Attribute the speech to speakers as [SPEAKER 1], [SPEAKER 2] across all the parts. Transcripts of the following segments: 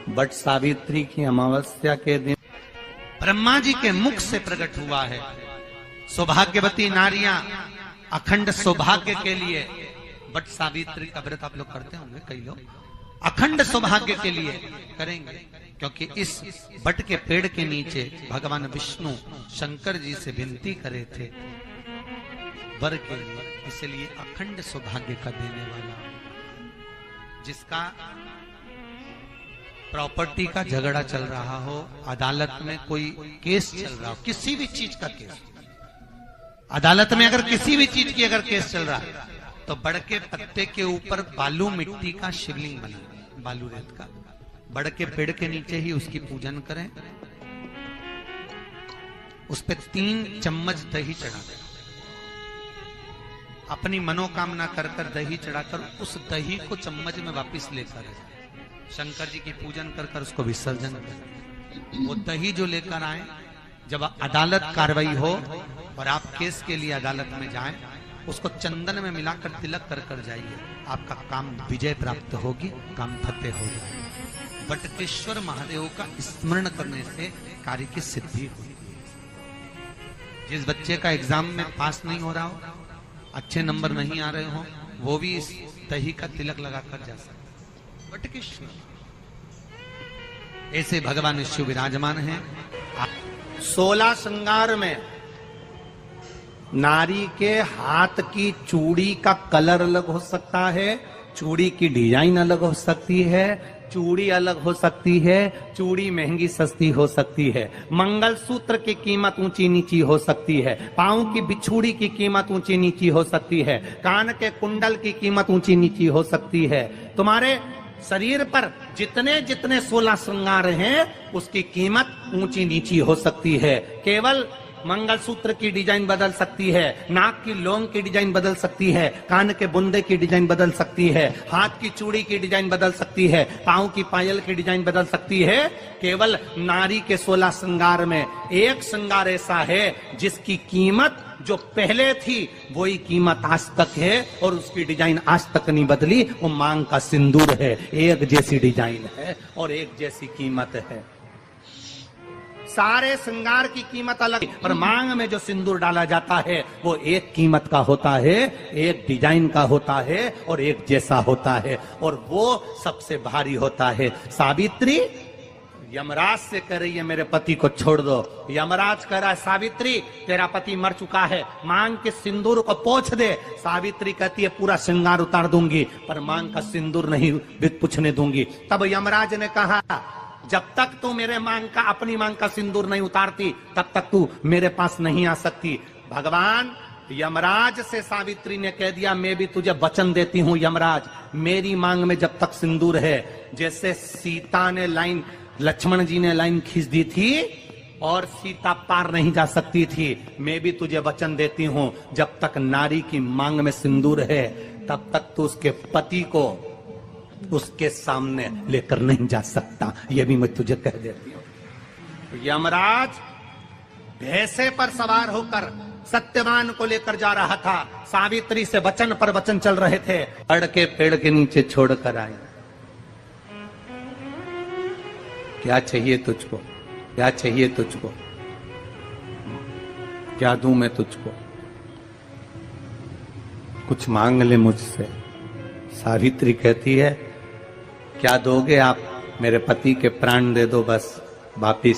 [SPEAKER 1] But Savitri की अमावस्या के दिन
[SPEAKER 2] ब्रह्मा जी के मुख से प्रकट हुआ है। सौभाग्यवती नारियां अखंड सौभाग्य के लिए बट सावित्री का व्रत आप लोग करते होंगे, कई लोग अखंड सौभाग्य के लिए करेंगे, क्योंकि इस बट के पेड़ के नीचे भगवान विष्णु शंकर जी से विनती करे थे वर के लिए, इसलिए अखंड सौभाग्य का देने वाला, जिसका प्रॉपर्टी का झगड़ा चल रहा हो, अदालत में कोई केस चल रहा हो, किसी भी चीज का केस, अदालत में अगर किसी भी चीज की अगर केस चल रहा है तो बड़ के पत्ते के ऊपर बालू मिट्टी का शिवलिंग बना, बालू रेत का, बड़ के पेड़ के नीचे ही उसकी पूजन करें, उस पे 3 चम्मच दही चढ़ा दें, अपनी मनोकामना कर कर दही चढ़ाकर उस दही को चम्मच में वापस लेकर शंकर जी की पूजन कर कर उसको विसर्जन करें। वो दही जो लेकर आए, जब अदालत कार्रवाई हो और आप केस के लिए अदालत में जाएं, उसको चंदन में मिलाकर तिलक कर कर जाइए, आपका काम विजय प्राप्त होगी, काम फतेह हो जाएगा। बटकेश्वर महादेव का स्मरण करने से कार्य की सिद्धि होगी। जिस बच्चे का एग्जाम में पास नहीं हो रहा हो, अच्छे नंबर नहीं आ रहे हो, वो भी इस दही का तिलक लगाकर जा सकते। बटकेश्वर ऐसे भगवान शिव विराजमान हैं।
[SPEAKER 1] 16 श्रृंगार में नारी के हाथ की चूड़ी का कलर अलग हो सकता है, चूड़ी की डिजाइन अलग हो सकती है, चूड़ी अलग हो सकती है, चूड़ी महंगी सस्ती हो सकती है, मंगलसूत्र की कीमत ऊंची नीची हो सकती है, पांव की बिछुड़ी की कीमत ऊंची नीची हो सकती है, कान के कुंडल की कीमत ऊंची नीची हो सकती है। तुम्हारे शरीर पर जितने जितने 16 श्रृंगार हैं उसकी कीमत ऊंची नीची हो सकती है। केवल मंगलसूत्र की डिजाइन बदल सकती है, नाक की लौंग की डिजाइन बदल सकती है, कान के बुंदे की डिजाइन बदल सकती है, हाथ की चूड़ी की डिजाइन बदल सकती है, पांव की पायल की डिजाइन बदल सकती है। केवल नारी के 16 श्रृंगार में एक श्रृंगार ऐसा है जिसकी कीमत जो पहले थी वही कीमत आज तक है और उसकी डिजाइन आज तक नहीं बदली। वो मांग का सिंदूर है, एक जैसी डिजाइन है और एक जैसी कीमत है। सारे श्रृंगार की कीमत अलग, पर मांग में जो सिंदूर डाला जाता है वो एक कीमत का होता है, एक डिजाइन का होता है और एक जैसा होता है, और वो सबसे भारी होता है। सावित्री यमराज से कह रही है मेरे पति को छोड़ दो। यमराज कह रहा है सावित्री तेरा पति मर चुका है, मांग के सिंदूर को पोंछ दे। सावित्री कहती है पूरा श्रृंगार उतार दूंगी पर मांग का सिंदूर नहीं पूछने दूंगी। तब यमराज ने कहा जब तक तू मेरे मांग का अपनी मांग का सिंदूर नहीं उतारती तब तक तू मेरे पास नहीं आ सकती। भगवान यमराज से सावित्री ने कह दिया मैं भी तुझे वचन देती हूं यमराज, मेरी मांग में जब तक सिंदूर है, जैसे सीता ने लाइन, लक्ष्मण जी ने लाइन खींच दी थी और सीता पार नहीं जा सकती थी, मैं भी तुझे वचन देती हूं जब तक नारी की मांग में सिंदूर है तब तक तू उसके पति को उसके सामने लेकर नहीं जा सकता। यह भी मैं तुझे कह देती हूं। यमराज भैंसे पर सवार होकर सत्यवान को लेकर जा रहा था, सावित्री से वचन पर वचन चल रहे थे, बड़ के पेड़ के नीचे छोड़कर आए। क्या चाहिए तुझको, क्या चाहिए तुझको, क्या दूं मैं तुझको, कुछ मांग ले मुझसे। सावित्री कहती है क्या दोगे आप, मेरे पति के प्राण दे दो बस वापिस,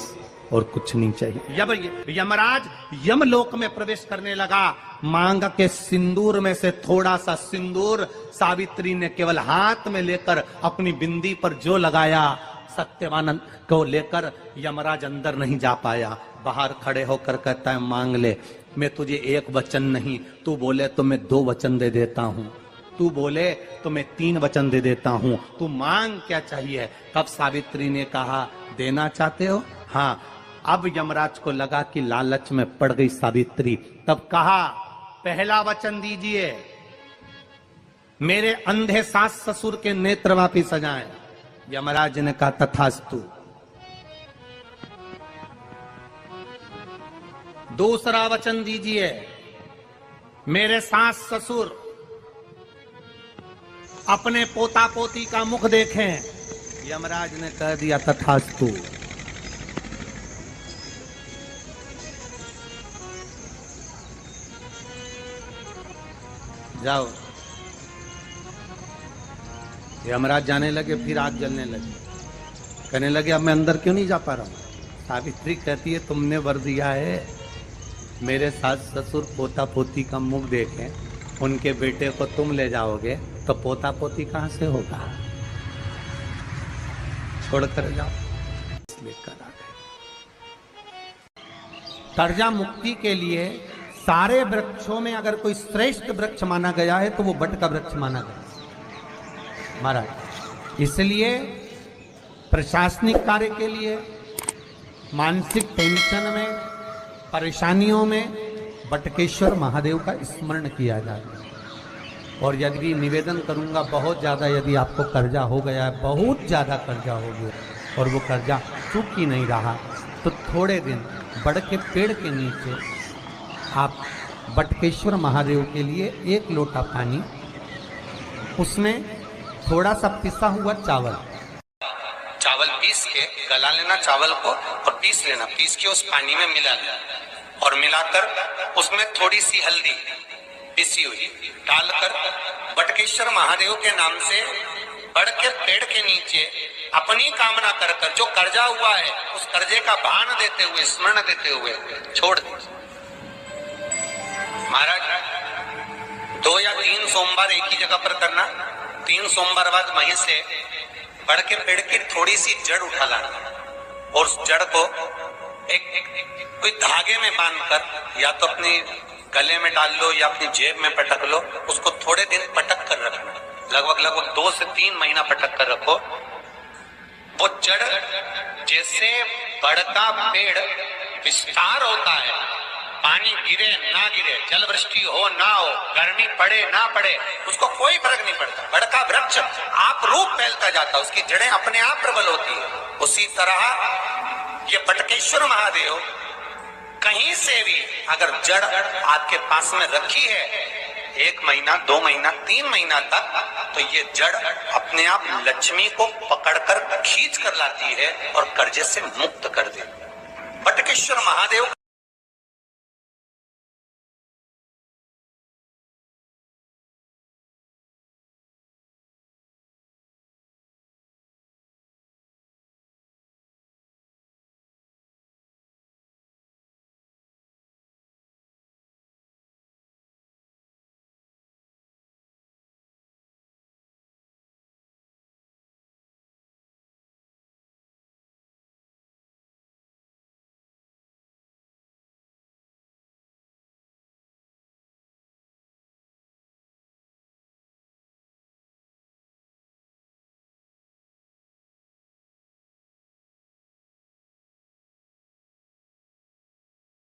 [SPEAKER 1] और कुछ नहीं चाहिए। जब यमराज यमलोक में प्रवेश करने लगा, मांग के सिंदूर में से थोड़ा सा सिंदूर सावित्री ने केवल हाथ में लेकर अपनी बिंदी पर जो लगाया, सत्यवान को लेकर यमराज अंदर नहीं जा पाया। बाहर खड़े होकर कहता है मांग ले, मैं तुझे एक वचन नहीं, तू बोले तो मैं 2 वचन दे देता हूं, तू बोले तो मैं 3 वचन दे देता हूं, तू मांग क्या चाहिए। तब सावित्री ने कहा देना चाहते हो, हाँ। अब यमराज को लगा कि लालच में पड़ गई सावित्री, तब कहा पहला वचन दीजिए, मेरे अंधे सास ससुर के नेत्र वापिस आ जाएं। यमराज ने कहा तथास्तु। दूसरा वचन दीजिए, मेरे सास ससुर अपने पोता पोती का मुख देखें। यमराज ने कह दिया तथास्तु। जाओ। यमराज जाने लगे, फिर आग जलने लगी। कहने लगे अब मैं अंदर क्यों नहीं जा पा रहा हूं। सावित्री कहती है तुमने वर दिया है, मेरे सास ससुर पोता पोती का मुख देखें, उनके बेटे को तुम ले जाओगे तो पोता पोती कहां से होगा, छोड़कर जाओ। लेकर आ गए। कर्जा मुक्ति के लिए सारे वृक्षों में अगर कोई श्रेष्ठ वृक्ष माना गया है तो वो बट का वृक्ष माना गया महाराज। इसलिए प्रशासनिक कार्य के लिए, मानसिक टेंशन में, परेशानियों में बटकेश्वर महादेव का स्मरण किया जाए। और यदि निवेदन करूंगा, बहुत ज़्यादा यदि आपको कर्जा हो गया है, बहुत ज़्यादा कर्जा हो गया और वो कर्जा चूक ही नहीं रहा, तो थोड़े दिन बड़ के पेड़ के नीचे आप बटकेश्वर महादेव के लिए 1 लोटा पानी, उसमें थोड़ा सा पिसा हुआ चावल पीस के गला लेना चावल को और पीस लेना, पीस के उस पानी में मिला लेना और मिलाकर उसमें थोड़ी सी हल्दी पिसी हुई डालकर बटकेश्वर महादेव के नाम से बड़ के पेड़ के नीचे अपनी कामना कर कर जो कर्जा हुआ है उस कर्जे का भान देते हुए, स्मरण देते हुए छोड़ दे। महाराज 2 या 3 सोमवार एक ही जगह पर करना। 3 सोमवार बाद वहीं से बड़ के पेड़ की थोड़ी सी जड़ उठा लाना और उस जड़ को कोई धागे में बांधकर या तो अपनी गले में डाल लो या अपनी जेब में पटक लो, उसको थोड़े दिन पटक कर रखना, लगभग 2 से 3 महीना पटक कर रखो। वो जड़ जैसे बड़ का पेड़ विस्तार होता है, पानी गिरे ना गिरे, जल वृष्टि हो ना हो, गर्मी पड़े ना पड़े, उसको कोई फर्क नहीं पड़ता। बड़ का वृक्ष आप रूप फैलता जाता, उसकी जड़ें अपने आप प्रबल होती है। उसी तरह ये बटकेश्वर महादेव कहीं से भी अगर जड़ आपके पास में रखी है 1 महीना, 2 महीना, 3 महीना तक, तो ये जड़ अपने आप लक्ष्मी को पकड़कर खींच कर लाती है और कर्जे से मुक्त कर देती है। बटकेश्वर महादेव